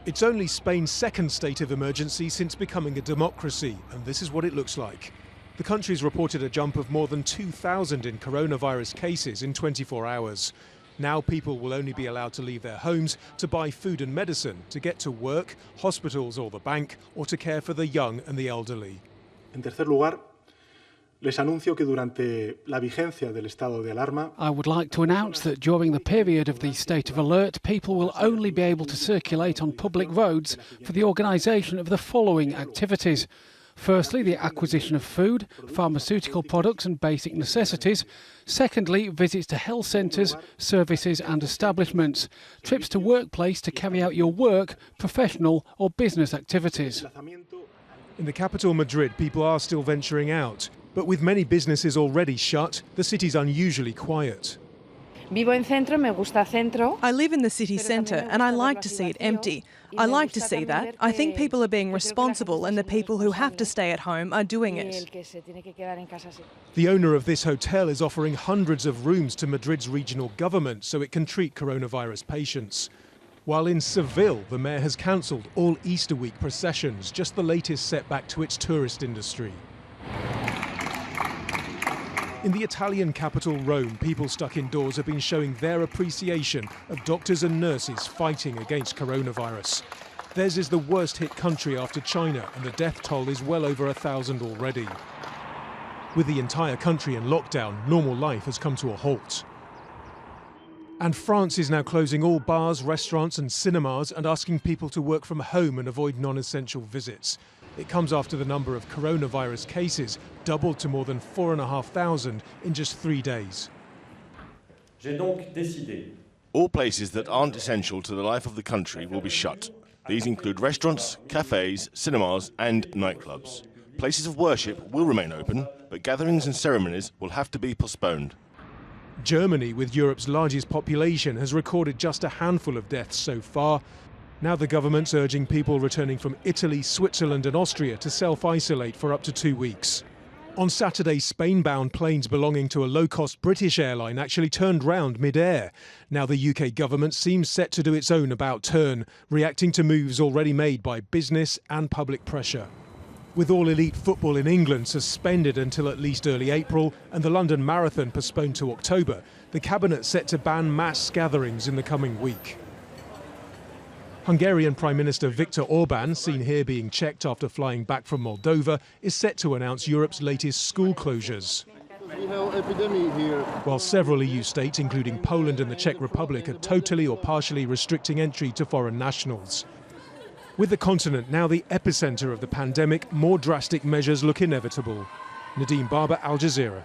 It's only Spain's second state of emergency since becoming a democracy, and this is what it looks like. The country's reported a jump of more than 2,000 in coronavirus cases in 24 hours. Now people will only be allowed to leave their homes to buy food and medicine, to get to work, hospitals or the bank, or to care for the young and the elderly. En tercer lugar, les anuncio que durante la vigencia del estado de alarma, I would like to announce that during the period of the state of alert, people will only be able to circulate on public roads for the organisation of the following activities. Firstly, the acquisition of food, pharmaceutical products and basic necessities. Secondly, visits to health centres, services and establishments. Trips to workplace to carry out your work, professional or business activities. In the capital, Madrid, people are still venturing out. But with many businesses already shut, the city's unusually quiet. Vivo en centro, me gusta centro. I live in the city centre and I like to see it empty. I like to see that. I think people are being responsible and the people who have to stay at home are doing it. The owner of this hotel is offering hundreds of rooms to Madrid's regional government so it can treat coronavirus patients. While in Seville, the mayor has cancelled all Easter week processions, just the latest setback to its tourist industry. In the Italian capital, Rome, people stuck indoors have been showing their appreciation of doctors and nurses fighting against coronavirus. Theirs is the worst hit country after China, and the death toll is well over 1,000 already. With the entire country in lockdown, normal life has come to a halt. And France is now closing all bars, restaurants and cinemas and asking people to work from home and avoid non-essential visits. It comes after the number of coronavirus cases doubled to more than 4,500 in just 3 days. All places that aren't essential to the life of the country will be shut. These include restaurants, cafes, cinemas and nightclubs. Places of worship will remain open, but gatherings and ceremonies will have to be postponed. Germany, with Europe's largest population, has recorded just a handful of deaths so far. Now the government's urging people returning from Italy, Switzerland and Austria to self-isolate for up to 2 weeks. On Saturday, Spain-bound planes belonging to a low-cost British airline actually turned round mid-air. Now the UK government seems set to do its own about-turn, reacting to moves already made by business and public pressure. With all elite football in England suspended until at least early April and the London Marathon postponed to October, the cabinet set to ban mass gatherings in the coming week. Hungarian Prime Minister Viktor Orban, seen here being checked after flying back from Moldova, is set to announce Europe's latest school closures. While several EU states, including Poland and the Czech Republic, are totally or partially restricting entry to foreign nationals. With the continent now the epicentre of the pandemic, more drastic measures look inevitable. Nadim, Al Jazeera.